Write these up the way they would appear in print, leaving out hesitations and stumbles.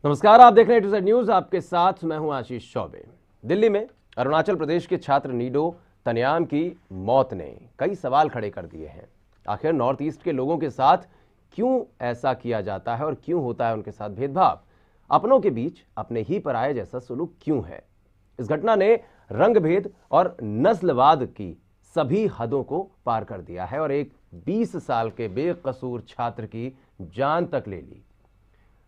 नमस्कार, आप देख रहे हैं टू सेड न्यूज। आपके साथ मैं हूं आशीष चौबे। दिल्ली में अरुणाचल प्रदेश के छात्र नीडो तनयाम की मौत ने कई सवाल खड़े कर दिए हैं। आखिर नॉर्थ ईस्ट के लोगों के साथ क्यों ऐसा किया जाता है और क्यों होता है उनके साथ भेदभाव? अपनों के बीच अपने ही पराये जैसा सुलूक क्यों है? इस घटना ने रंग भेद और नस्लवाद की सभी हदों को पार कर दिया है और एक 20 साल के बेकसूर छात्र की जान तक ले ली।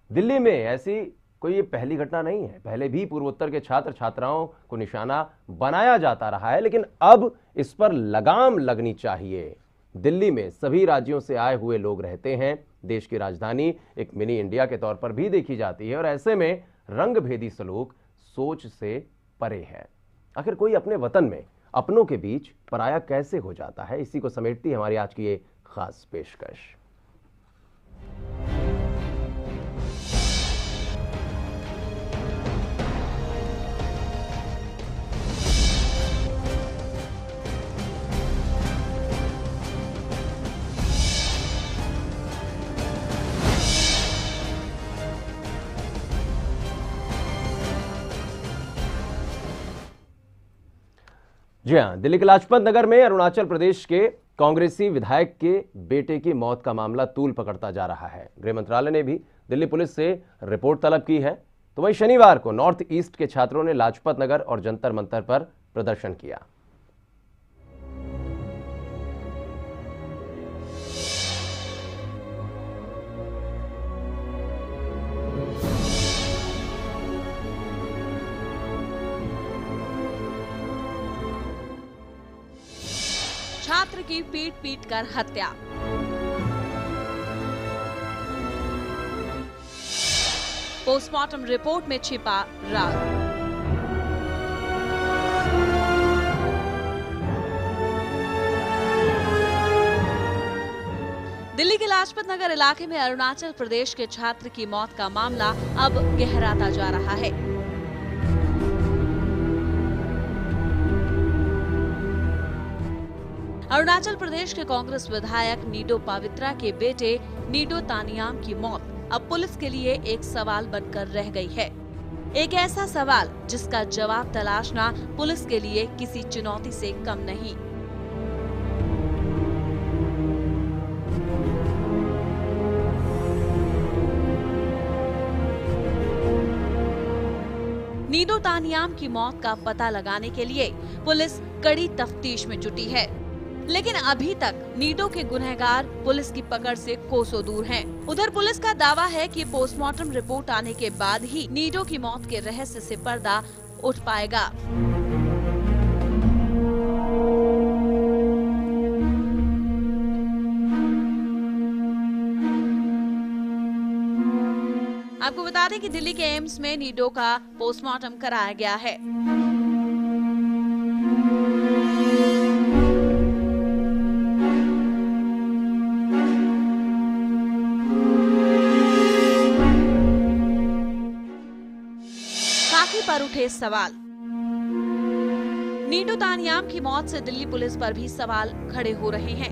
दिल्ली में ऐसी कोई ये पहली घटना नहीं है। पहले भी पूर्वोत्तर के छात्र छात्राओं को निशाना बनाया जाता रहा है, लेकिन अब इस पर लगाम लगनी चाहिए। दिल्ली में सभी राज्यों से आए हुए लोग रहते हैं। देश की राजधानी एक मिनी इंडिया के तौर पर भी देखी जाती है और ऐसे में रंगभेदी सलूक सोच से परे है। आखिर कोई अपने वतन में अपनों के बीच पराया कैसे हो जाता है, इसी को समेटती है हमारी आज की ये खास पेशकश। जी हां, दिल्ली के लाजपत नगर में अरुणाचल प्रदेश के कांग्रेसी विधायक के बेटे की मौत का मामला तूल पकड़ता जा रहा है। गृह मंत्रालय ने भी दिल्ली पुलिस से रिपोर्ट तलब की है। तो वहीं शनिवार को नॉर्थ ईस्ट के छात्रों ने लाजपत नगर और जंतर मंतर पर प्रदर्शन किया। छात्र की पीट कर हत्या। पोस्टमार्टम रिपोर्ट में छिपा राज। दिल्ली के लाजपत नगर इलाके में अरुणाचल प्रदेश के छात्र की मौत का मामला अब गहराता जा रहा है। अरुणाचल प्रदेश के कांग्रेस विधायक नीडो पावित्रा के बेटे नीडो तानियाम की मौत अब पुलिस के लिए एक सवाल बनकर रह गई है। एक ऐसा सवाल जिसका जवाब तलाशना पुलिस के लिए किसी चुनौती से कम नहीं। नीडो तानियाम की मौत का पता लगाने के लिए पुलिस कड़ी तफ्तीश में जुटी है, लेकिन अभी तक नीडो के गुनहगार पुलिस की पकड़ से कोसों दूर हैं। उधर पुलिस का दावा है कि पोस्टमार्टम रिपोर्ट आने के बाद ही नीडो की मौत के रहस्य से पर्दा उठ पाएगा। आपको बता दें कि दिल्ली के एम्स में नीडो का पोस्टमार्टम कराया गया है। पर उठे सवाल। नीडो तानियाम की मौत से दिल्ली पुलिस पर भी सवाल खड़े हो रहे हैं।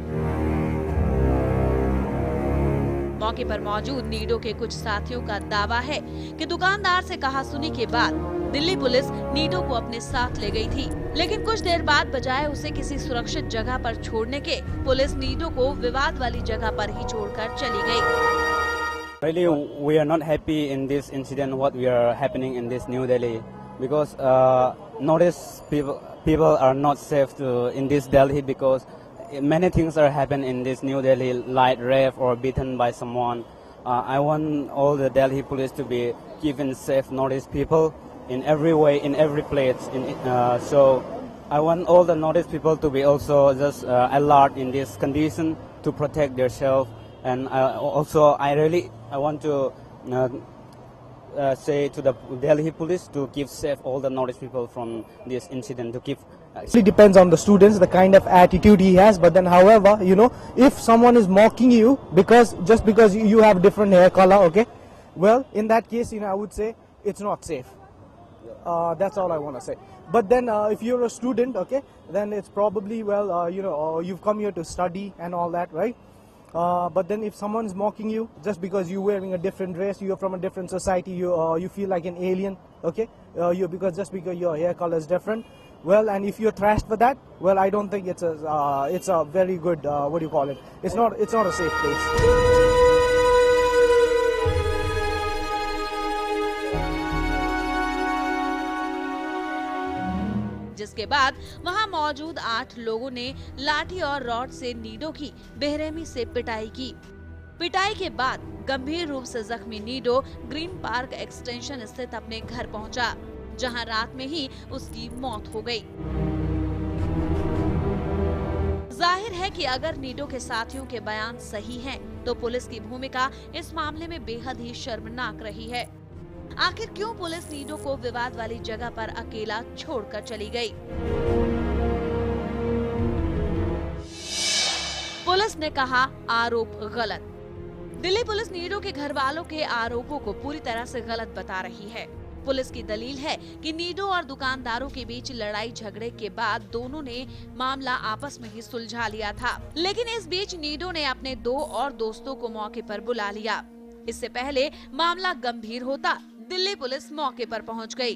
मौके पर मौजूद नीडो के कुछ साथियों का दावा है कि दुकानदार से कहासुनी के बाद दिल्ली पुलिस नीडो को अपने साथ ले गई थी, लेकिन कुछ देर बाद बजाय उसे किसी सुरक्षित जगह पर छोड़ने के, पुलिस नीडो को विवाद वाली जगह पर ही छोड़कर चली गई। Really, we are not happy in this incident. What we are happening in this New Delhi, because notice people are not safe in this Delhi because many things are happening in this New Delhi, like rape or beaten by someone. I want all the Delhi police to be given safe notice people in every way, in every place. So I want all the notice people to be also just alert in this condition to protect themselves. And also, I want to say to the Delhi police to give safe all the notice people from this incident. To give. It depends on the students, the kind of attitude he has. But then, however, if someone is mocking you just because you have different hair color, okay, well, in that case, I would say it's not safe. That's all I want to say. But then, if you're a student, okay, then it's probably you've come here to study and all that, right? But then if someone's mocking you just because you're wearing a different dress, you're from a different society, you feel like an alien, okay? Just because your hair color is different. Well, and if you're thrashed for that, well, I don't think it's a very good, what do you call it? It's not a safe place. जिसके बाद वहां मौजूद 8 लोगों ने लाठी और rod से Nido की बेरहमी से पिटाई की। पिटाई के बाद गंभीर रूप से जख्मी नीडो ग्रीन पार्क एक्सटेंशन स्थित अपने घर पहुंचा, जहां रात में ही उसकी मौत हो गई। जाहिर है कि अगर नीडो के साथियों के बयान सही हैं, तो पुलिस की भूमिका इस मामले में बेहद ही शर्मनाक रही है। आखिर क्यों पुलिस नीडो को विवाद वाली जगह पर अकेला छोड़कर चली गई? पुलिस ने कहा आरोप गलत। दिल्ली पुलिस नीडो के घर वालों के आरोपों को पूरी तरह से गलत बता रही है। पुलिस की दलील है कि नीडो और दुकानदारों के बीच लड़ाई झगड़े के बाद दोनों ने मामला आपस में ही सुलझा लिया था, लेकिन इस बीच नीडो ने अपने 2 और दोस्तों को मौके पर बुला लिया। इससे पहले मामला गंभीर होता, दिल्ली पुलिस मौके पर पहुंच गई।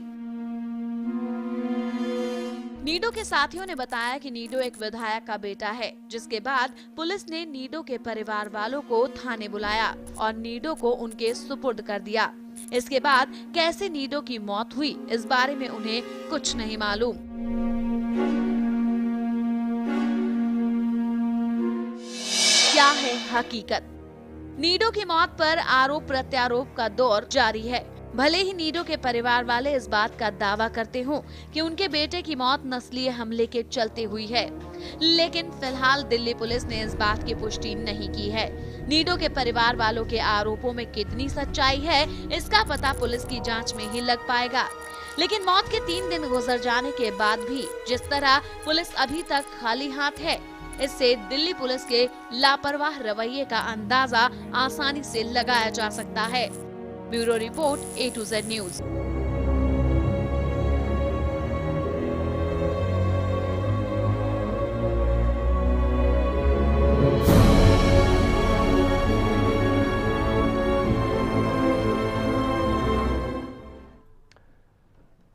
नीडो के साथियों ने बताया कि नीडो एक विधायक का बेटा है, जिसके बाद पुलिस ने नीडो के परिवार वालों को थाने बुलाया और नीडो को उनके सुपुर्द कर दिया। इसके बाद कैसे नीडो की मौत हुई, इस बारे में उन्हें कुछ नहीं मालूम। क्या है हकीकत? नीडो की मौत पर आरोप प्रत्यारोप का दौर जारी है। भले ही नीडो के परिवार वाले इस बात का दावा करते हों कि उनके बेटे की मौत नस्लीय हमले के चलते हुई है, लेकिन फिलहाल दिल्ली पुलिस ने इस बात की पुष्टि नहीं की है। नीडो के परिवार वालों के आरोपों में कितनी सच्चाई है, इसका पता पुलिस की जांच में ही लग पाएगा। लेकिन मौत के 3 दिन गुजर जाने के बाद भी जिस तरह पुलिस अभी तक खाली हाथ है, इससे दिल्ली पुलिस के लापरवाह रवैये का अंदाजा आसानी से लगाया जा सकता है। Bureau report A to Z news.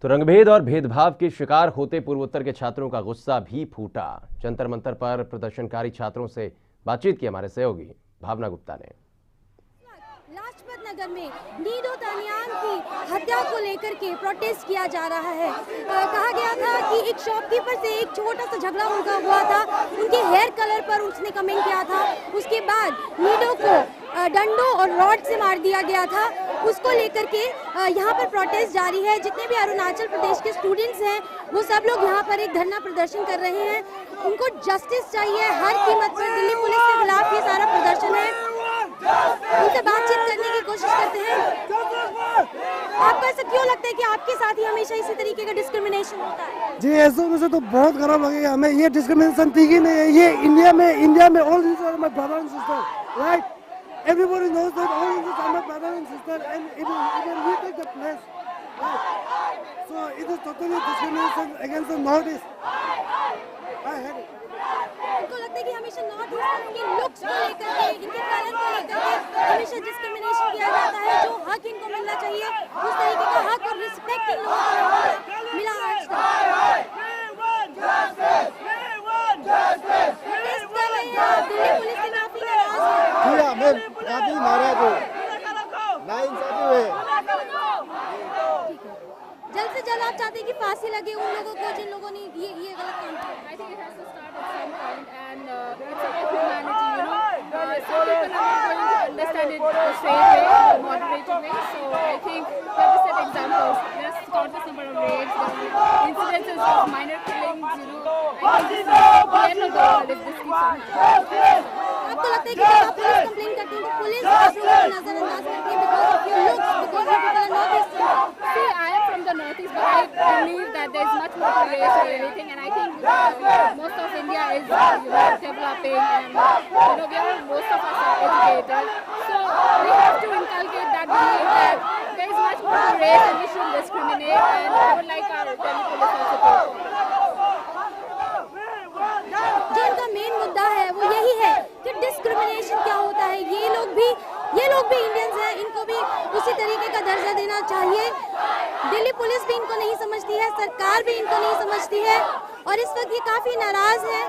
तो रंगभेद और भेदभाव के शिकार होते पूर्वोत्तर के छात्रों का गुस्सा भी फूटा। जंतर मंतर पर प्रदर्शनकारी छात्रों से बातचीत की हमारे सहयोगी भावना गुप्ता ने। लाजपत नगर में नीडो तानियाम की हत्या को लेकर के प्रोटेस्ट किया जा रहा है। कहा गया था कि एक शॉपकीपर से एक छोटा सा झगड़ा हुआ था, उनके हेयर कलर पर उसने कमेंट किया था। उसके बाद नीडो को डंडों और रॉड से मार दिया गया था। उसको लेकर के यहाँ पर प्रोटेस्ट जारी है। जितने भी अरुणाचल प्रदेश के स्टूडेंट्स हैं, वो सब लोग यहाँ पर एक धरना प्रदर्शन कर रहे हैं। उनको जस्टिस चाहिए हर कीमत पर। दिल्ली पुलिस के खिलाफ ये सारा प्रदर्शन है। उनसे बातचीत करने की कोशिश करते हैं। आपको ऐसा क्यों लगता है कि आपके साथ ही हमेशा इसी तरीके का डिस्क्रिमिनेशन होता है? जी, ऐसा मुझे तो बहुत खराब लगेगा। हमें ये डिस्क्रिमिनेशन ठीक ही नहीं है। ये इंडिया में all this are my brother and sister, right? Everybody knows that all of us are my brother and sister, and even we take the place, right? So it is totally discrimination against the Northeast. I hate it. उनको लगता है कि हमेशा north east के looks को लेकर के, इनके कलर को लेकर के हमेशा डिस्क्रिमिनेशन किया जाता है। जो हक इनको मिलना चाहिए, उस तरीके का हक और रिस्पेक्ट इन लोगों को मिला आज तक। प्रोटेस्ट कर रहे हैं, दिल्ली पुलिस से काफी नाराज है। काफी नाराज हो, नाइंसाफी हुए। जल्द से जल्द आप चाहते हैं कि फांसी लगे उन लोगों को जिन लोगों ने ये गलत काम किया? I think it has to start at some point, and it's about humanity, you know. Some people are not going to understand it the straight way, the moderated way. So I think we have to set examples. There's countless number of rapes, incidences of minor killings, you know. I think this is the end of the world if this keeps on happening. आपको लगता है कि जब आप police complain करते हैं तो police आप लोगों को नजरअंदाज करती है because of your looks, because you people are Northeast? See, I am from the Northeast, but I believe that there is much more to race or anything, and I think most of India is developing, and we are, most of us are educated, so we have to inculcate that belief that there is much more to race and we shouldn't discriminate, and I would like our Delhi police also to. जो इनका main मुद्दा है वो यही है कि discrimination क्या होता है, ये लोग भी इंडियंस हैं, इनको भी उसी तरीके का दर्जा देना चाहिए। दिल्ली पुलिस भी इनको नहीं समझती है, सरकार भी इनको नहीं समझती है और इस वक्त ये काफ़ी नाराज़ है,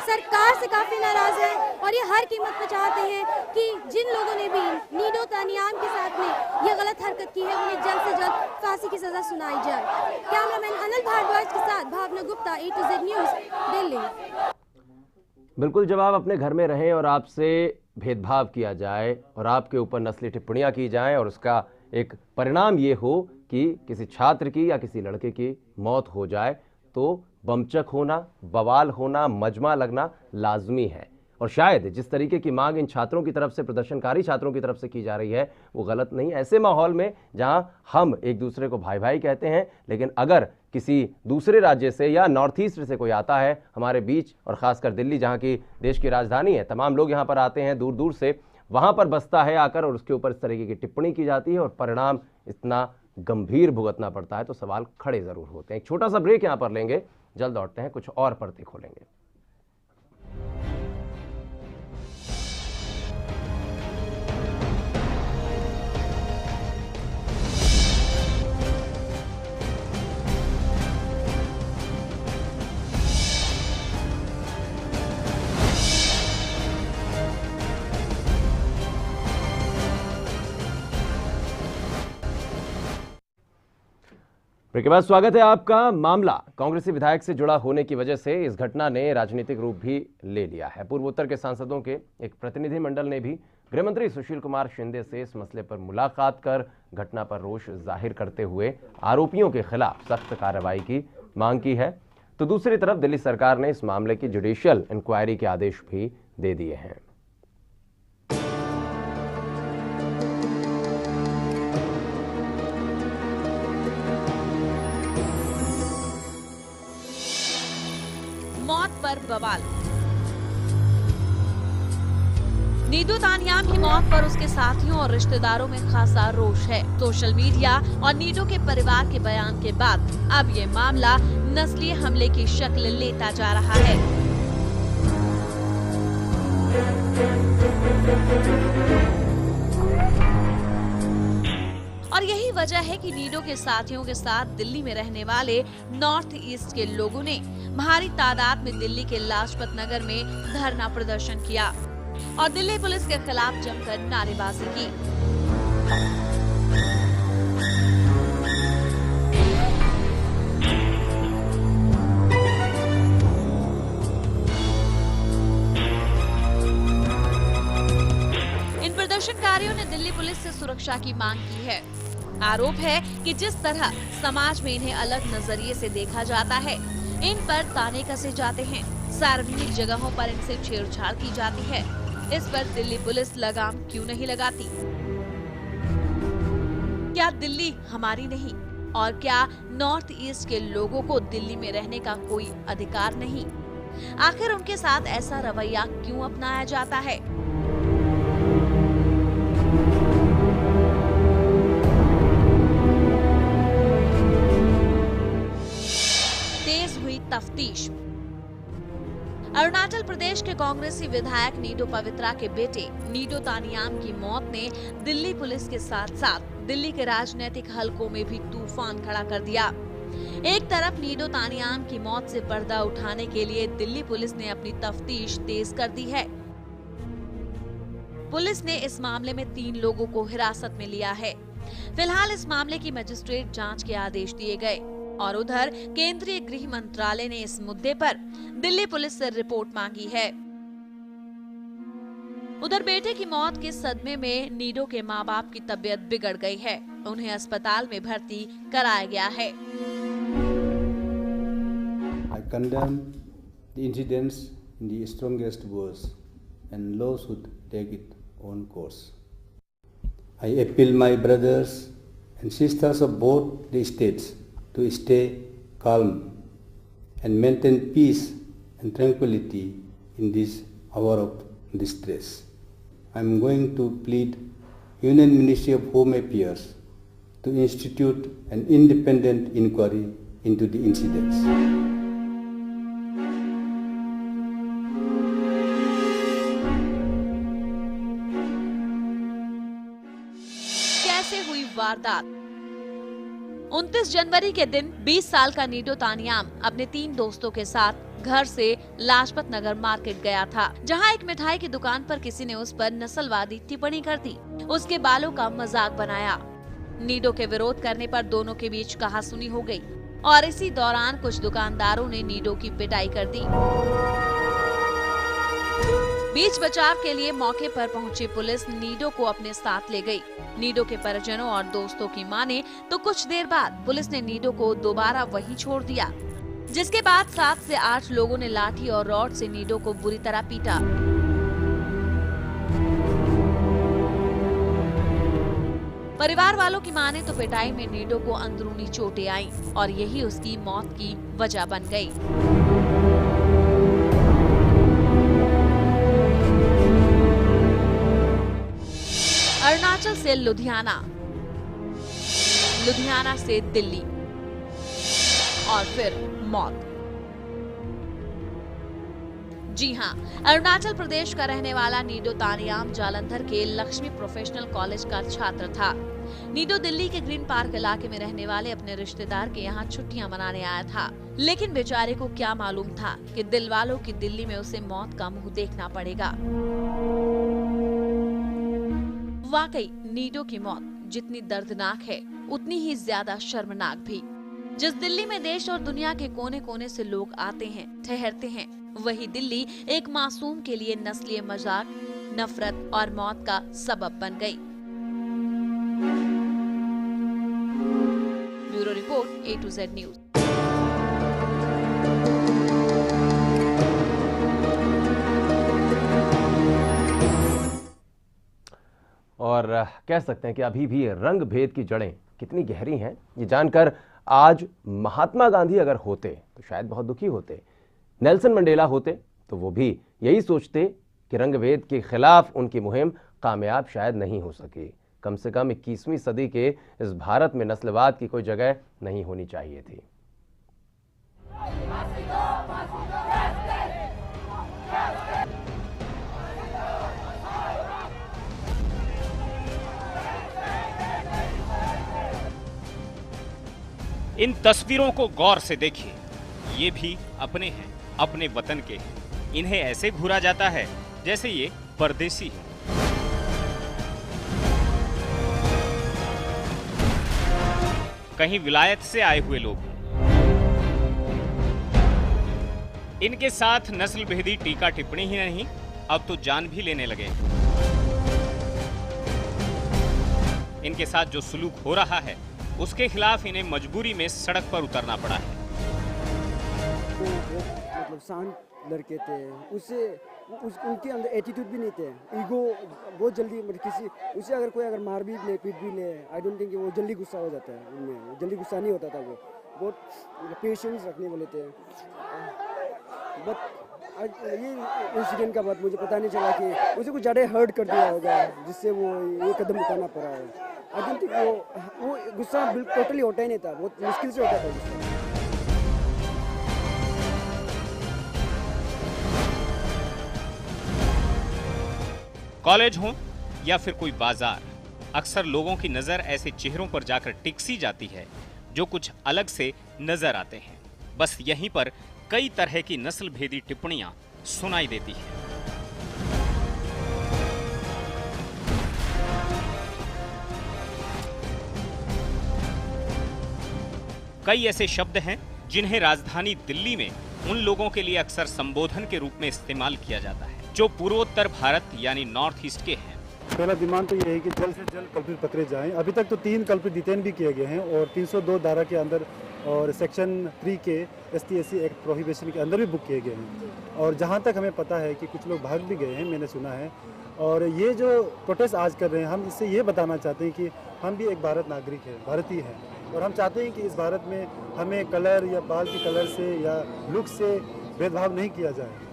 सरकार से काफ़ी नाराज़ है और ये हर कीमत पर चाहते हैं कि जिन लोगों ने भी नीडो तानियाम के साथ में ये गलत हरकत की है उन्हें जल्द से जल्द फांसी की सज़ा सुनाई जाए। कैमरामैन अनिल भारद्वाज के साथ Bhavna Gupta, A to Z news, Delhi. बिल्कुल, जब आप अपने घर में रहें और आपसे भेदभाव किया जाए और आपके ऊपर नस्ली टिप्पणियां की जाएं और उसका एक परिणाम ये हो कि किसी छात्र की या किसी लड़के की मौत हो जाए, तो बमचक होना, बवाल होना, मजमा लगना लाजमी है। और शायद जिस तरीके की मांग इन छात्रों की तरफ से, प्रदर्शनकारी छात्रों की तरफ से की जा रही है, वो गलत नहीं। ऐसे माहौल में जहां हम एक दूसरे को भाई भाई कहते हैं, लेकिन अगर किसी दूसरे राज्य से या नॉर्थ ईस्ट से कोई आता है हमारे बीच, और ख़ासकर दिल्ली जहां की देश की राजधानी है, तमाम लोग यहाँ पर आते हैं दूर दूर से, वहाँ पर बसता है आकर और उसके ऊपर इस तरीके की टिप्पणी की जाती है और परिणाम इतना गंभीर भुगतना पड़ता है, तो सवाल खड़े ज़रूर होते हैं। एक छोटा सा ब्रेक यहाँ पर लेंगे, जल्द लौटते हैं, कुछ और परतें खोलेंगे। के बाद स्वागत है आपका। मामला कांग्रेसी विधायक से जुड़ा होने की वजह से इस घटना ने राजनीतिक रूप भी ले लिया है। पूर्वोत्तर के सांसदों के एक प्रतिनिधिमंडल ने भी गृहमंत्री सुशील कुमार शिंदे से इस मसले पर मुलाकात कर घटना पर रोष जाहिर करते हुए आरोपियों के खिलाफ सख्त कार्रवाई की मांग की है। तो दूसरी तरफ दिल्ली सरकार ने इस मामले की जुडिशियल इंक्वायरी के आदेश भी दे दिए हैं। मौत पर बवाल। नीडो तानियाम की मौत पर उसके साथियों और रिश्तेदारों में खासा रोष है। सोशल मीडिया और नीडो के परिवार के बयान के बाद अब ये मामला नस्लीय हमले की शक्ल लेता जा रहा है। और यही वजह है कि नीडो के साथियों के साथ दिल्ली में रहने वाले नॉर्थ ईस्ट के लोगों ने भारी तादाद में दिल्ली के लाजपत नगर में धरना प्रदर्शन किया और दिल्ली पुलिस के खिलाफ जमकर नारेबाजी की। इन प्रदर्शनकारियों ने दिल्ली पुलिस से सुरक्षा की मांग की है। आरोप है कि जिस तरह समाज में इन्हें अलग नजरिए से देखा जाता है, इन पर ताने कसे जाते हैं, सार्वजनिक जगहों पर इनसे छेड़छाड़ की जाती है, इस पर दिल्ली पुलिस लगाम क्यों नहीं लगाती? क्या दिल्ली हमारी नहीं और क्या नॉर्थ ईस्ट के लोगों को दिल्ली में रहने का कोई अधिकार नहीं? आखिर उनके साथ ऐसा रवैया क्यों अपनाया जाता है? तफ्तीश। अरुणाचल प्रदेश के कांग्रेसी विधायक नीडो पवित्रा के बेटे नीडो तानियाम की मौत ने दिल्ली पुलिस के साथ साथ दिल्ली के राजनीतिक हलकों में भी तूफान खड़ा कर दिया। एक तरफ नीडो तानियाम की मौत से पर्दा उठाने के लिए दिल्ली पुलिस ने अपनी तफ्तीश तेज कर दी है। पुलिस ने इस मामले में 3 लोगों को हिरासत में लिया है। फिलहाल इस मामले की मजिस्ट्रेट जांच के आदेश दिए गए और उधर केंद्रीय गृह मंत्रालय ने इस मुद्दे पर दिल्ली पुलिस से रिपोर्ट मांगी है। उधर बेटे की मौत के सदमे में नीडो के मां बाप की तबीयत बिगड़ गई है, उन्हें अस्पताल में भर्ती कराया गया है। I condemn the incidents in the strongest words and law should take its own course. I appeal my brothers and sisters of both the states to stay calm and maintain peace and tranquility in this hour of distress. I am going to plead Union Ministry of Home Affairs to institute an independent inquiry into the incidents. वारदात। 29 जनवरी के दिन 20 साल का Nido तानियाम अपने 3 दोस्तों के साथ घर से लाजपत नगर मार्केट गया था, जहां एक मिठाई की दुकान पर किसी ने उस पर नस्लवादी टिप्पणी कर दी, उसके बालों का मजाक बनाया। नीडो के विरोध करने पर दोनों के बीच कहासुनी हो गई और इसी दौरान कुछ दुकानदारों ने नीडो की पिटाई कर दी। बीच बचाव के लिए मौके पर पहुंची पुलिस नीडो को अपने साथ ले गई। नीडो के परिजनों और दोस्तों की माने तो कुछ देर बाद पुलिस ने नीडो को दोबारा वहीं छोड़ दिया, जिसके बाद 7 से 8 लोगों ने लाठी और रॉड से नीडो को बुरी तरह पीटा। परिवार वालों की माने तो पिटाई में नीडो को अंदरूनी चोटें आईं और यही उसकी मौत की वजह बन गई। अरुणाचल से लुधियाना, लुधियाना से दिल्ली और फिर मौत। जी हां, अरुणाचल प्रदेश का रहने वाला नीडो तानियाम जालंधर के लक्ष्मी प्रोफेशनल कॉलेज का छात्र था। नीडो दिल्ली के ग्रीन पार्क इलाके में रहने वाले अपने रिश्तेदार के यहाँ छुट्टियां मनाने आया था, लेकिन बेचारे को क्या मालूम था कि दिल वालों की दिल्ली में उसे मौत का मुंह देखना पड़ेगा। वाकई नीडो की मौत जितनी दर्दनाक है उतनी ही ज्यादा शर्मनाक भी। जिस दिल्ली में देश और दुनिया के कोने कोने से लोग आते हैं, ठहरते हैं, वही दिल्ली एक मासूम के लिए नस्लीय मजाक, नफरत और मौत का सबब बन गई। Bureau report A to Z news. और कह सकते हैं कि अभी भी रंग भेद की जड़ें कितनी गहरी हैं, ये जानकर आज महात्मा गांधी अगर होते तो शायद बहुत दुखी होते, नेल्सन मंडेला होते तो वो भी यही सोचते कि रंग भेद के खिलाफ उनकी मुहिम कामयाब शायद नहीं हो सकी। कम से कम 21वीं सदी के इस भारत में नस्लवाद की कोई जगह नहीं होनी चाहिए थी। इन तस्वीरों को गौर से देखिए, ये भी अपने हैं, अपने वतन के हैं। इन्हें ऐसे घूरा जाता है जैसे ये परदेसी हैं। कहीं विलायत से आए हुए लोग हैं। इनके साथ नस्ल भेदी टीका टिप्पणी ही नहीं, अब तो जान भी लेने लगे। इनके साथ जो सुलूक हो रहा है उसके खिलाफ इन्हें मजबूरी में सड़क पर उतरना पड़ा है। मतलब शांत लड़के थे, उनके अंदर एटीट्यूड भी नहीं थे, ईगो बहुत जल्दी, मतलब किसी उसे अगर कोई अगर मार भी ले, पीट भी ले, आई डोंट थिंक वो जल्दी गुस्सा हो जाता है। उनमें जल्दी गुस्सा नहीं होता था, वो बहुत पेशेंस रखने वाले थे। बट ये इंसिडेंट का बात मुझे पता नहीं चला कि उसे कुछ ज़्यादा हर्ट कर दिया होगा जिससे वो ये कदम उठाना पड़ा है। आई डोंट थिंक वो गुस्सा बिल्कुल टोटली होता ही नहीं था, बहुत मुश्किल से होता था गुस्सा। कॉलेज हो या फिर कोई बाजार, अक्सर लोगों की नजर ऐसे चेहरों पर जाकर टिकसी जाती है जो कुछ अलग से नजर आते हैं। बस यहीं पर कई तरह की नस्ल भेदी टिप्पणियां सुनाई देती हैं। कई ऐसे शब्द हैं जिन्हें राजधानी दिल्ली में उन लोगों के लिए अक्सर संबोधन के रूप में इस्तेमाल किया जाता है जो पूर्वोत्तर भारत यानी नॉर्थ ईस्ट के हैं। पहला डिमांड तो ये है कि जल्द से जल्द कल्प्रिट पकड़े जाएं। अभी तक तो 3 कल्प्रिट डिटेन भी किए गए हैं और 302 धारा के अंदर और सेक्शन 3 के ST/SC एक्ट प्रोहिबिशन के अंदर भी बुक किए गए हैं। और जहाँ तक हमें पता है कि कुछ लोग भाग भी गए हैं, मैंने सुना है। और ये जो प्रोटेस्ट आज कर रहे हैं, हम इससे ये बताना चाहते हैं कि हम भी एक भारत नागरिक हैं, भारतीय हैं, और हम चाहते हैं कि इस भारत में हमें कलर या बाल की कलर से या लुक से भेदभाव नहीं किया जाए।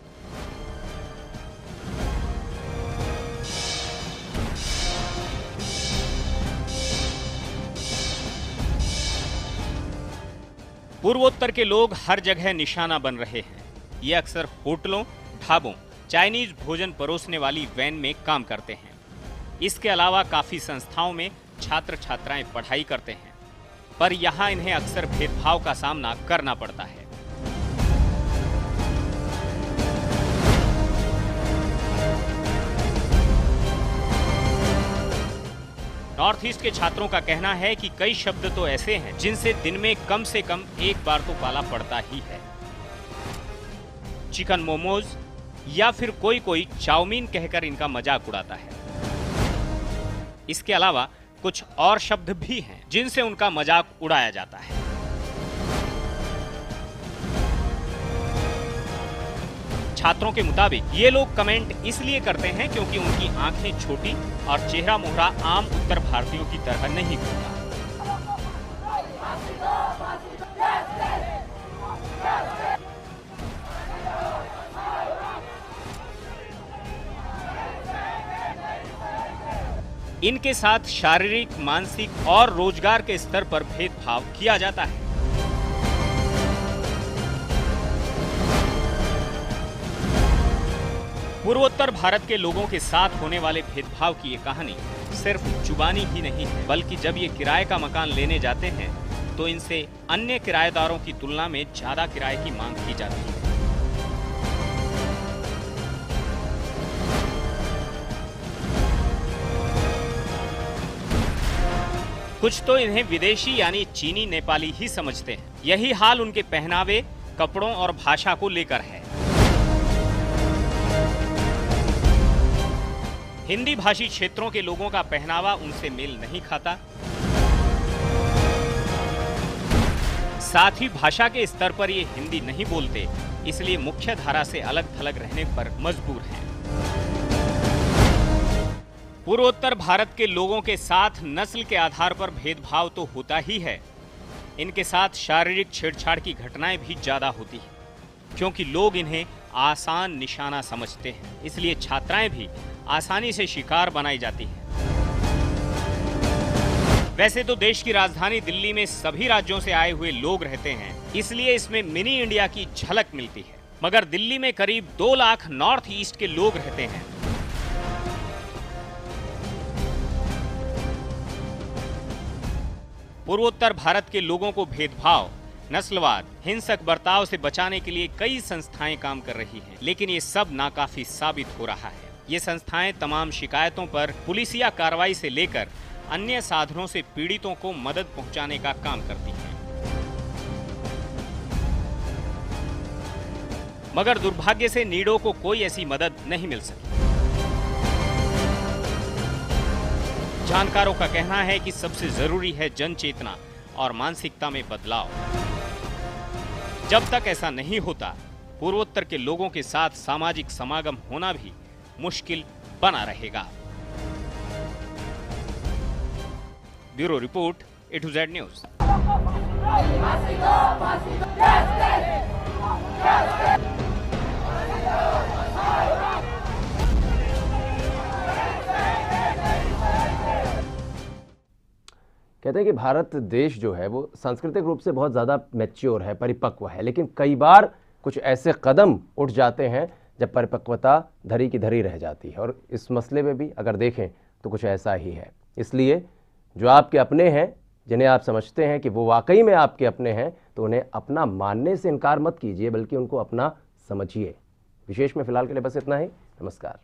पूर्वोत्तर के लोग हर जगह निशाना बन रहे हैं। ये अक्सर होटलों, ढाबों, चाइनीज भोजन परोसने वाली वैन में काम करते हैं। इसके अलावा काफी संस्थाओं में छात्र छात्राएं पढ़ाई करते हैं, पर यहाँ इन्हें अक्सर भेदभाव का सामना करना पड़ता है। नॉर्थ ईस्ट के छात्रों का कहना है कि कई शब्द तो ऐसे हैं जिनसे दिन में कम से कम एक बार तो पाला पड़ता ही है। चिकन मोमोज या फिर कोई कोई चाउमीन कहकर इनका मजाक उड़ाता है। इसके अलावा कुछ और शब्द भी हैं जिनसे उनका मजाक उड़ाया जाता है। छात्रों के मुताबिक ये लोग कमेंट इसलिए करते हैं क्योंकि उनकी आंखें छोटी और चेहरा मोहरा आम उत्तर भारतीयों की तरह नहीं होता। इनके साथ शारीरिक, मानसिक और रोजगार के स्तर पर भेदभाव किया जाता है। पूर्वोत्तर भारत के लोगों के साथ होने वाले भेदभाव की ये कहानी सिर्फ जुबानी ही नहीं है, बल्कि जब ये किराए का मकान लेने जाते हैं तो इनसे अन्य किराएदारों की तुलना में ज्यादा किराए की मांग की जाती है। कुछ तो इन्हें विदेशी यानी चीनी नेपाली ही समझते हैं। यही हाल उनके पहनावे, कपड़ों और भाषा को लेकर है। हिंदी भाषी क्षेत्रों के लोगों का पहनावा उनसे मेल नहीं खाता। साथ ही भाषा के स्तर पर ये हिंदी नहीं बोलते, इसलिए मुख्य धारा से अलग थलग रहने पर मजबूर हैं। पूर्वोत्तर भारत के लोगों के साथ नस्ल के आधार पर भेदभाव तो होता ही है, इनके साथ शारीरिक छेड़छाड़ की घटनाएं भी ज्यादा होती हैं, क्योंकि लोग इन्हें आसान निशाना समझते हैं। इसलिए छात्राएं भी आसानी से शिकार बनाई जाती हैं। वैसे तो देश की राजधानी दिल्ली में सभी राज्यों से आए हुए लोग रहते हैं, इसलिए इसमें मिनी इंडिया की झलक मिलती है। मगर दिल्ली में करीब 2 लाख नॉर्थ ईस्ट के लोग रहते हैं। पूर्वोत्तर भारत के लोगों को भेदभाव, नस्लवाद, हिंसक बर्ताव से बचाने के लिए कई संस्थाएं काम कर रही हैं, लेकिन ये सब नाकाफी साबित हो रहा है। ये संस्थाएं तमाम शिकायतों पर पुलिसिया कार्रवाई से लेकर अन्य साधनों से पीड़ितों को मदद पहुंचाने का काम करती हैं। मगर दुर्भाग्य से नीडो को कोई ऐसी मदद नहीं मिल सकी। जानकारों का कहना है कि सबसे जरूरी है जन चेतना और मानसिकता में बदलाव। जब तक ऐसा नहीं होता, पूर्वोत्तर के लोगों के साथ सामाजिक समागम होना भी मुश्किल बना रहेगा। Bureau report, A2Z news. कहते हैं कि भारत देश जो है वो सांस्कृतिक रूप से बहुत ज़्यादा मैच्योर है, परिपक्व है, लेकिन कई बार कुछ ऐसे कदम उठ जाते हैं जब परिपक्वता धरी की धरी रह जाती है। और इस मसले में भी अगर देखें तो कुछ ऐसा ही है। इसलिए जो आपके अपने हैं, जिन्हें आप समझते हैं कि वो वाकई में आपके अपने हैं, तो उन्हें अपना मानने से इनकार मत कीजिए, बल्कि उनको अपना समझिए। विशेष में फिलहाल के लिए बस इतना ही। नमस्कार।